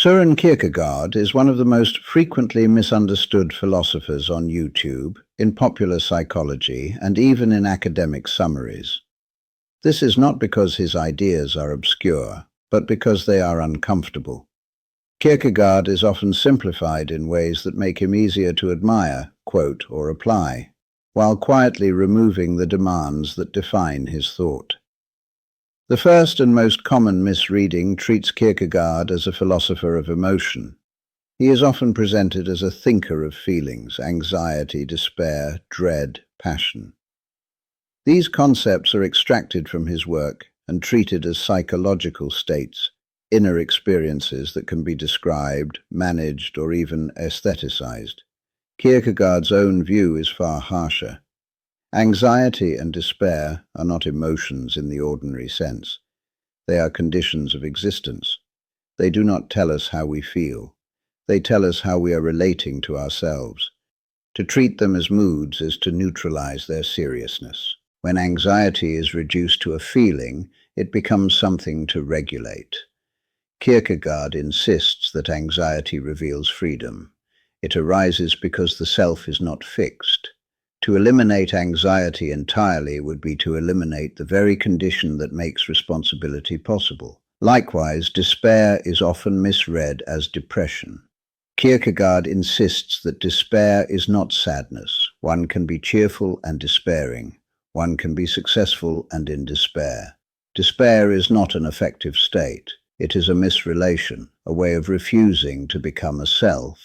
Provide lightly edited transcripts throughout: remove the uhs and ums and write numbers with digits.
Søren Kierkegaard is one of the most frequently misunderstood philosophers on YouTube, in popular psychology, and even in academic summaries. This is not because his ideas are obscure, but because they are uncomfortable. Kierkegaard is often simplified in ways that make him easier to admire, quote, or apply, while quietly removing the demands that define his thought. The first and most common misreading treats Kierkegaard as a philosopher of emotion. He is often presented as a thinker of feelings, anxiety, despair, dread, passion. These concepts are extracted from his work and treated as psychological states, inner experiences that can be described, managed, or even aestheticized. Kierkegaard's own view is far harsher. Anxiety and despair are not emotions in the ordinary sense. They are conditions of existence. They do not tell us how we feel. They tell us how we are relating to ourselves. To treat them as moods is to neutralize their seriousness. When anxiety is reduced to a feeling, it becomes something to regulate. Kierkegaard insists that anxiety reveals freedom. It arises because the self is not fixed. To eliminate anxiety entirely would be to eliminate the very condition that makes responsibility possible. Likewise, despair is often misread as depression. Kierkegaard insists that despair is not sadness. One can be cheerful and despairing. One can be successful and in despair. Despair is not an affective state. It is a misrelation, a way of refusing to become a self.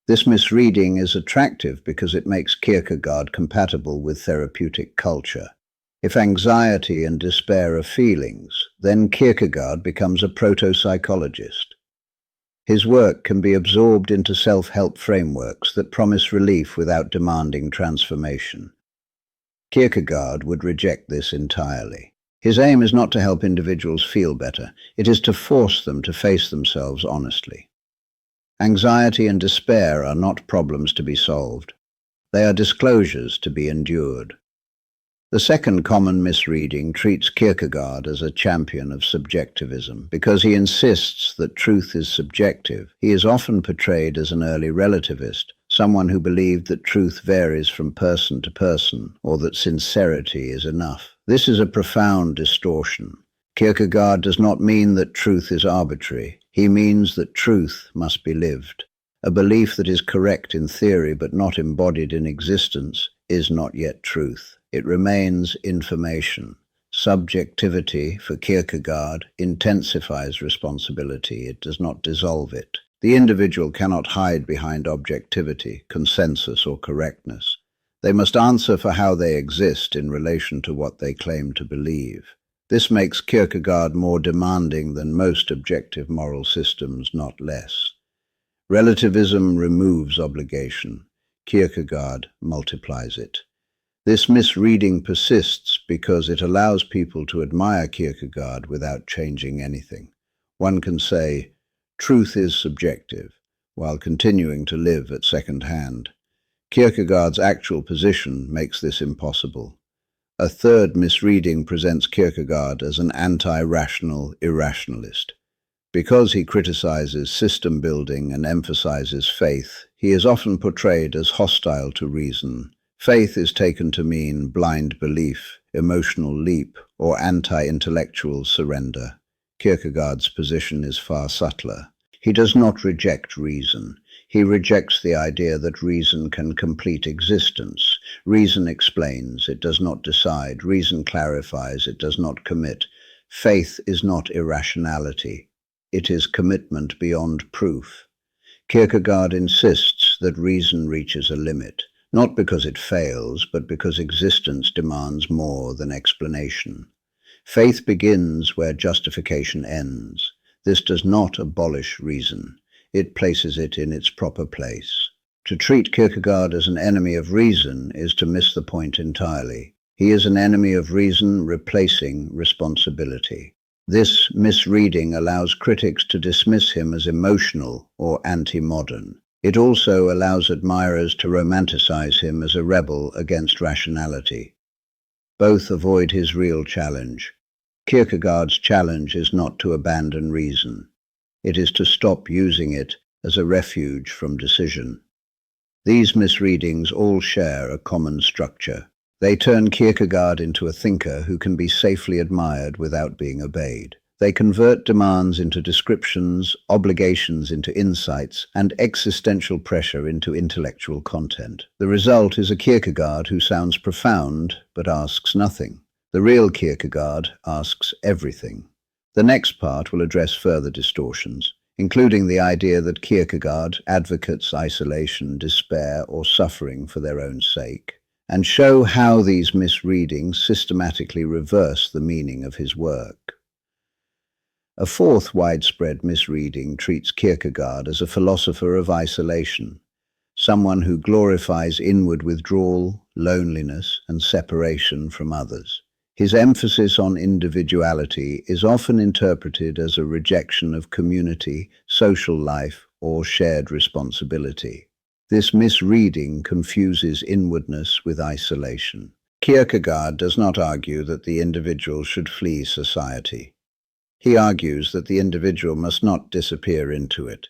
This misreading is attractive because it makes Kierkegaard compatible with therapeutic culture. If anxiety and despair are feelings, then Kierkegaard becomes a proto-psychologist. His work can be absorbed into self-help frameworks that promise relief without demanding transformation. Kierkegaard would reject this entirely. His aim is not to help individuals feel better, it is to force them to face themselves honestly. Anxiety and despair are not problems to be solved. They are disclosures to be endured. The second common misreading treats Kierkegaard as a champion of subjectivism. Because he insists that truth is subjective, he is often portrayed as an early relativist, someone who believed that truth varies from person to person, or that sincerity is enough. This is a profound distortion. Kierkegaard does not mean that truth is arbitrary. He means that truth must be lived. A belief that is correct in theory but not embodied in existence is not yet truth. It remains information. Subjectivity, for Kierkegaard, intensifies responsibility. It does not dissolve it. The individual cannot hide behind objectivity, consensus, or correctness. They must answer for how they exist in relation to what they claim to believe. This makes Kierkegaard more demanding than most objective moral systems, not less. Relativism removes obligation. Kierkegaard multiplies it. This misreading persists because it allows people to admire Kierkegaard without changing anything. One can say, truth is subjective, while continuing to live at second hand. Kierkegaard's actual position makes this impossible. A third misreading presents Kierkegaard as an anti-rational irrationalist. Because he criticizes system building and emphasizes faith, he is often portrayed as hostile to reason. Faith is taken to mean blind belief, emotional leap, or anti-intellectual surrender. Kierkegaard's position is far subtler. He does not reject reason. He rejects the idea that reason can complete existence. Reason explains, it does not decide. Reason clarifies, it does not commit. Faith is not irrationality. It is commitment beyond proof. Kierkegaard insists that reason reaches a limit, not because it fails, but because existence demands more than explanation. Faith begins where justification ends. This does not abolish reason. It places it in its proper place. To treat Kierkegaard as an enemy of reason is to miss the point entirely. He is an enemy of reason replacing responsibility. This misreading allows critics to dismiss him as emotional or anti-modern. It also allows admirers to romanticize him as a rebel against rationality. Both avoid his real challenge. Kierkegaard's challenge is not to abandon reason. It is to stop using it as a refuge from decision. These misreadings all share a common structure. They turn Kierkegaard into a thinker who can be safely admired without being obeyed. They convert demands into descriptions, obligations into insights, and existential pressure into intellectual content. The result is a Kierkegaard who sounds profound but asks nothing. The real Kierkegaard asks everything. The next part will address further distortions, including the idea that Kierkegaard advocates isolation, despair, or suffering for their own sake, and show how these misreadings systematically reverse the meaning of his work. A fourth widespread misreading treats Kierkegaard as a philosopher of isolation, someone who glorifies inward withdrawal, loneliness, and separation from others. His emphasis on individuality is often interpreted as a rejection of community, social life, or shared responsibility. This misreading confuses inwardness with isolation. Kierkegaard does not argue that the individual should flee society. He argues that the individual must not disappear into it.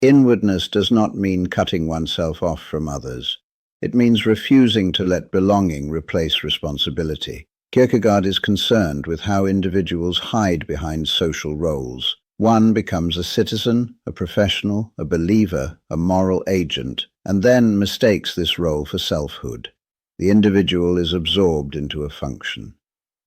Inwardness does not mean cutting oneself off from others. It means refusing to let belonging replace responsibility. Kierkegaard is concerned with how individuals hide behind social roles. One becomes a citizen, a professional, a believer, a moral agent, and then mistakes this role for selfhood. The individual is absorbed into a function.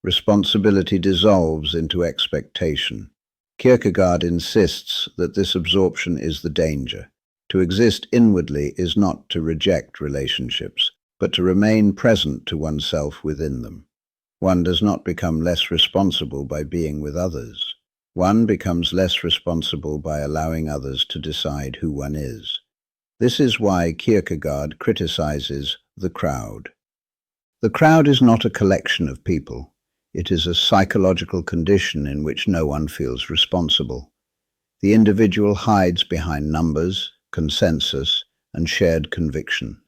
Responsibility dissolves into expectation. Kierkegaard insists that this absorption is the danger. To exist inwardly is not to reject relationships, but to remain present to oneself within them. One does not become less responsible by being with others. One becomes less responsible by allowing others to decide who one is. This is why Kierkegaard criticizes the crowd. The crowd is not a collection of people. It is a psychological condition in which no one feels responsible. The individual hides behind numbers, consensus, and shared conviction.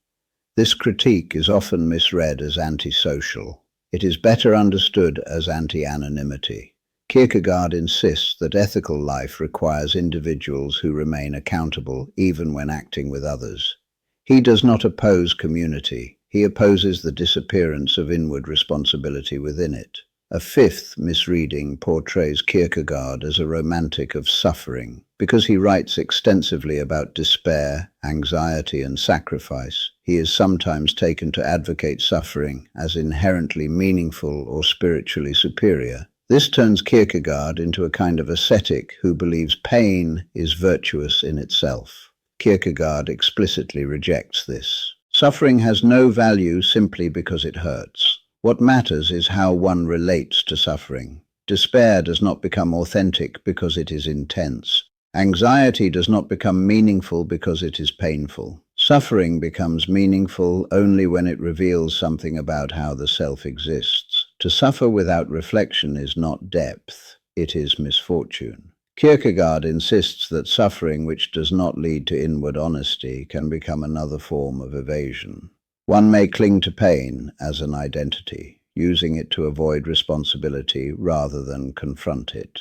This critique is often misread as antisocial. It is better understood as anti-anonymity. Kierkegaard insists that ethical life requires individuals who remain accountable even when acting with others. He does not oppose community. He opposes the disappearance of inward responsibility within it. A fifth misreading portrays Kierkegaard as a romantic of suffering. Because he writes extensively about despair, anxiety, and sacrifice, he is sometimes taken to advocate suffering as inherently meaningful or spiritually superior. This turns Kierkegaard into a kind of ascetic who believes pain is virtuous in itself. Kierkegaard explicitly rejects this. Suffering has no value simply because it hurts. What matters is how one relates to suffering. Despair does not become authentic because it is intense. Anxiety does not become meaningful because it is painful. Suffering becomes meaningful only when it reveals something about how the self exists. To suffer without reflection is not depth, it is misfortune. Kierkegaard insists that suffering which does not lead to inward honesty can become another form of evasion. One may cling to pain as an identity, using it to avoid responsibility rather than confront it.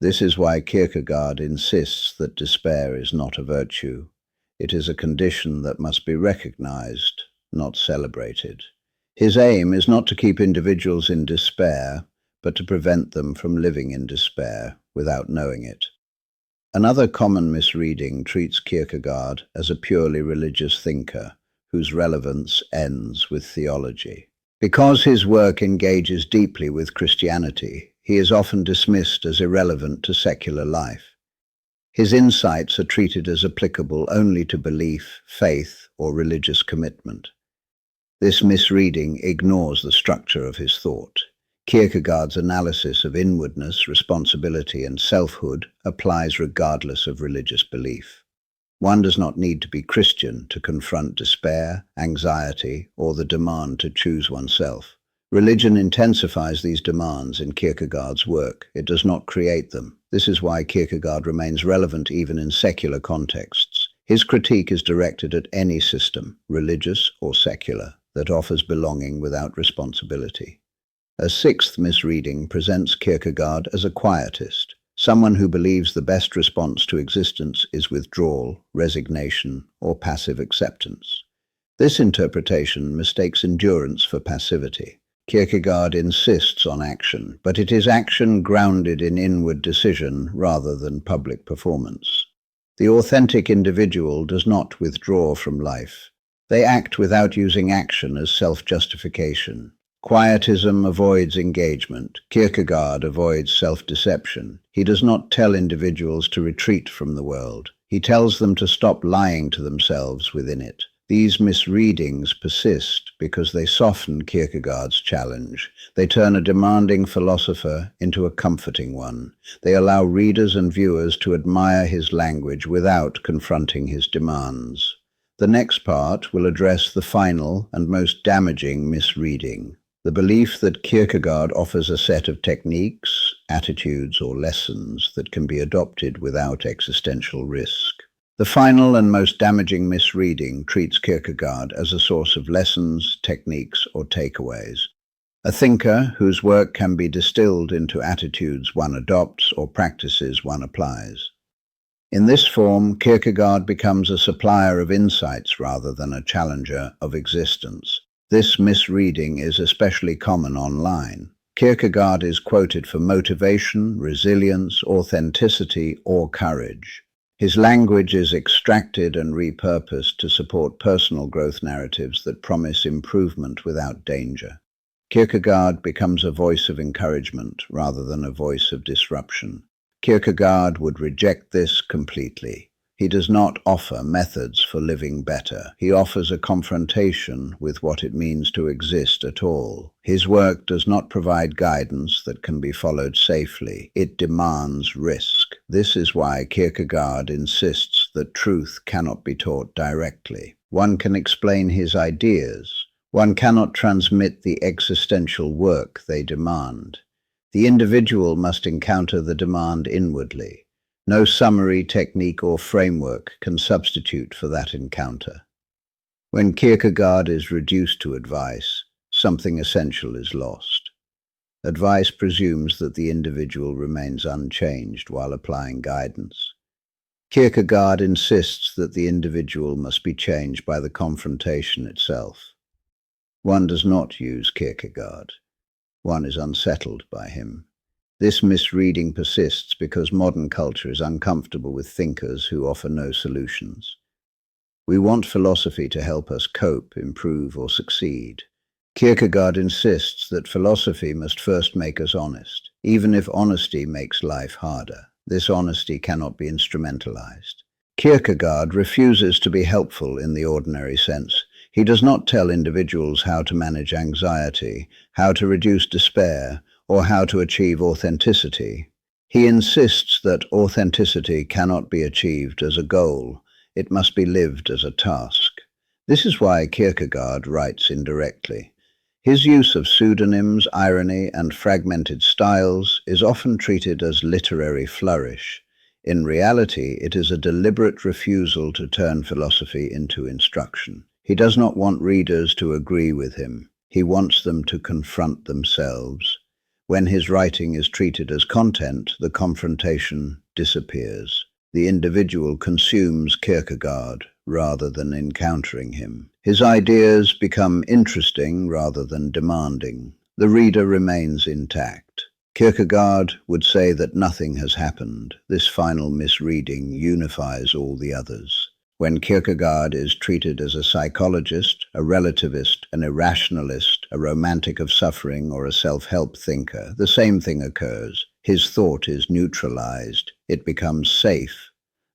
This is why Kierkegaard insists that despair is not a virtue. It is a condition that must be recognized, not celebrated. His aim is not to keep individuals in despair, but to prevent them from living in despair without knowing it. Another common misreading treats Kierkegaard as a purely religious thinker, whose relevance ends with theology. Because his work engages deeply with Christianity, he is often dismissed as irrelevant to secular life. His insights are treated as applicable only to belief, faith, or religious commitment. This misreading ignores the structure of his thought. Kierkegaard's analysis of inwardness, responsibility, and selfhood applies regardless of religious belief. One does not need to be Christian to confront despair, anxiety, or the demand to choose oneself. Religion intensifies these demands in Kierkegaard's work. It does not create them. This is why Kierkegaard remains relevant even in secular contexts. His critique is directed at any system, religious or secular, that offers belonging without responsibility. A sixth misreading presents Kierkegaard as a quietist, Someone who believes the best response to existence is withdrawal, resignation, or passive acceptance. This interpretation mistakes endurance for passivity. Kierkegaard insists on action, but it is action grounded in inward decision rather than public performance. The authentic individual does not withdraw from life. They act without using action as self-justification. Quietism avoids engagement. Kierkegaard avoids self-deception. He does not tell individuals to retreat from the world. He tells them to stop lying to themselves within it. These misreadings persist because they soften Kierkegaard's challenge. They turn a demanding philosopher into a comforting one. They allow readers and viewers to admire his language without confronting his demands. The next part will address the final and most damaging misreading: the belief that Kierkegaard offers a set of techniques, attitudes, or lessons that can be adopted without existential risk. The final and most damaging misreading treats Kierkegaard as a source of lessons, techniques, or takeaways. A thinker whose work can be distilled into attitudes one adopts or practices one applies. In this form, Kierkegaard becomes a supplier of insights rather than a challenger of existence. This misreading is especially common online. Kierkegaard is quoted for motivation, resilience, authenticity, or courage. His language is extracted and repurposed to support personal growth narratives that promise improvement without danger. Kierkegaard becomes a voice of encouragement rather than a voice of disruption. Kierkegaard would reject this completely. He does not offer methods for living better. He offers a confrontation with what it means to exist at all. His work does not provide guidance that can be followed safely. It demands risk. This is why Kierkegaard insists that truth cannot be taught directly. One can explain his ideas. One cannot transmit the existential work they demand. The individual must encounter the demand inwardly. No summary, technique, or framework can substitute for that encounter. When Kierkegaard is reduced to advice, something essential is lost. Advice presumes that the individual remains unchanged while applying guidance. Kierkegaard insists that the individual must be changed by the confrontation itself. One does not use Kierkegaard. One is unsettled by him. This misreading persists because modern culture is uncomfortable with thinkers who offer no solutions. We want philosophy to help us cope, improve, or succeed. Kierkegaard insists that philosophy must first make us honest, even if honesty makes life harder. This honesty cannot be instrumentalized. Kierkegaard refuses to be helpful in the ordinary sense. He does not tell individuals how to manage anxiety, how to reduce despair, or how to achieve authenticity. He insists that authenticity cannot be achieved as a goal. It must be lived as a task. This is why Kierkegaard writes indirectly. His use of pseudonyms, irony, and fragmented styles is often treated as literary flourish. In reality, it is a deliberate refusal to turn philosophy into instruction. He does not want readers to agree with him. He wants them to confront themselves. When his writing is treated as content, the confrontation disappears. The individual consumes Kierkegaard rather than encountering him. His ideas become interesting rather than demanding. The reader remains intact. Kierkegaard would say that nothing has happened. This final misreading unifies all the others. When Kierkegaard is treated as a psychologist, a relativist, an irrationalist, a romantic of suffering, or a self-help thinker, the same thing occurs. His thought is neutralized. It becomes safe.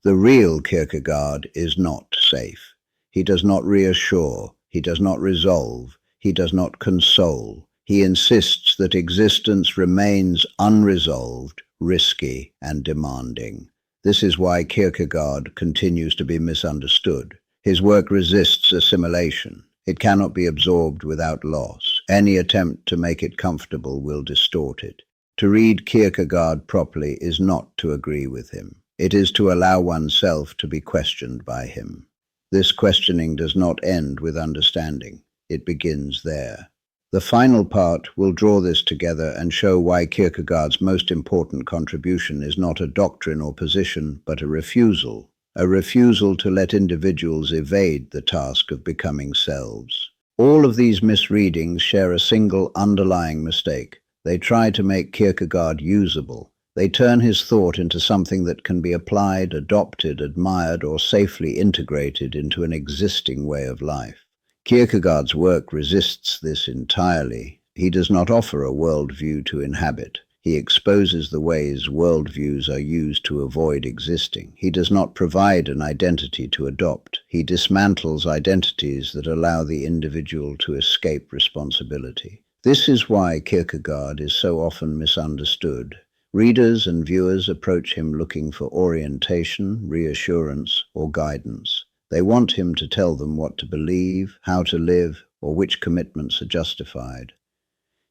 The real Kierkegaard is not safe. He does not reassure. He does not resolve. He does not console. He insists that existence remains unresolved, risky, and demanding. This is why Kierkegaard continues to be misunderstood. His work resists assimilation. It cannot be absorbed without loss. Any attempt to make it comfortable will distort it. To read Kierkegaard properly is not to agree with him. It is to allow oneself to be questioned by him. This questioning does not end with understanding. It begins there. The final part will draw this together and show why Kierkegaard's most important contribution is not a doctrine or position, but a refusal to let individuals evade the task of becoming selves. All of these misreadings share a single underlying mistake. They try to make Kierkegaard usable. They turn his thought into something that can be applied, adopted, admired, or safely integrated into an existing way of life. Kierkegaard's work resists this entirely. He does not offer a worldview to inhabit. He exposes the ways worldviews are used to avoid existing. He does not provide an identity to adopt. He dismantles identities that allow the individual to escape responsibility. This is why Kierkegaard is so often misunderstood. Readers and viewers approach him looking for orientation, reassurance, or guidance. They want him to tell them what to believe, how to live, or which commitments are justified.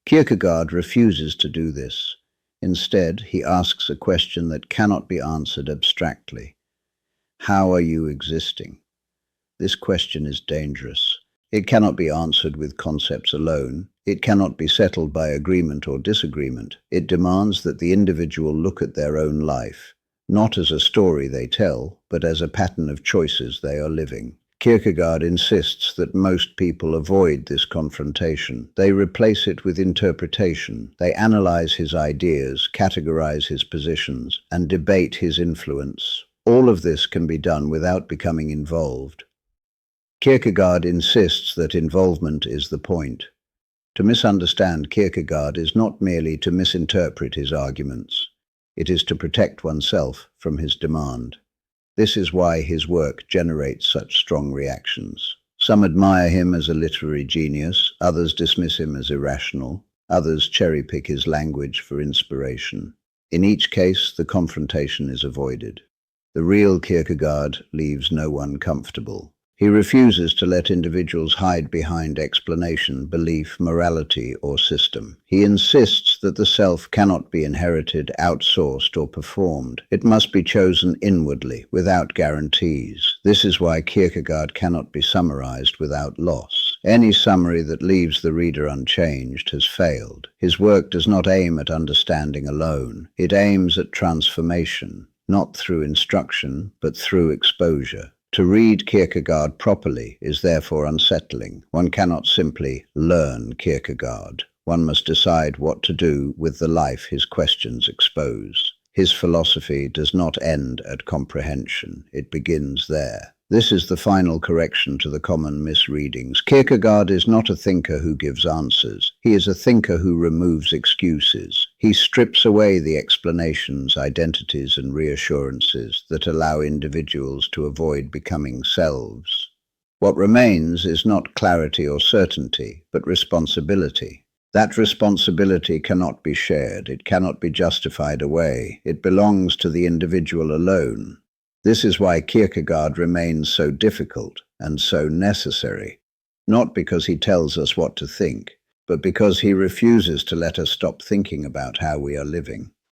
Kierkegaard refuses to do this. Instead, he asks a question that cannot be answered abstractly. How are you existing? This question is dangerous. It cannot be answered with concepts alone. It cannot be settled by agreement or disagreement. It demands that the individual look at their own life, not as a story they tell, but as a pattern of choices they are living. Kierkegaard insists that most people avoid this confrontation. They replace it with interpretation. They analyze his ideas, categorize his positions, and debate his influence. All of this can be done without becoming involved. Kierkegaard insists that involvement is the point. To misunderstand Kierkegaard is not merely to misinterpret his arguments. It is to protect oneself from his demand. This is why his work generates such strong reactions. Some admire him as a literary genius, others dismiss him as irrational, others cherry-pick his language for inspiration. In each case, the confrontation is avoided. The real Kierkegaard leaves no one comfortable. He refuses to let individuals hide behind explanation, belief, morality, or system. He insists that the self cannot be inherited, outsourced, or performed. It must be chosen inwardly, without guarantees. This is why Kierkegaard cannot be summarized without loss. Any summary that leaves the reader unchanged has failed. His work does not aim at understanding alone. It aims at transformation, not through instruction, but through exposure. To read Kierkegaard properly is therefore unsettling. One cannot simply learn Kierkegaard. One must decide what to do with the life his questions expose. His philosophy does not end at comprehension. It begins there. This is the final correction to the common misreadings. Kierkegaard is not a thinker who gives answers. He is a thinker who removes excuses. He strips away the explanations, identities, and reassurances that allow individuals to avoid becoming selves. What remains is not clarity or certainty, but responsibility. That responsibility cannot be shared. It cannot be justified away. It belongs to the individual alone. This is why Kierkegaard remains so difficult and so necessary, not because he tells us what to think, but because he refuses to let us stop thinking about how we are living.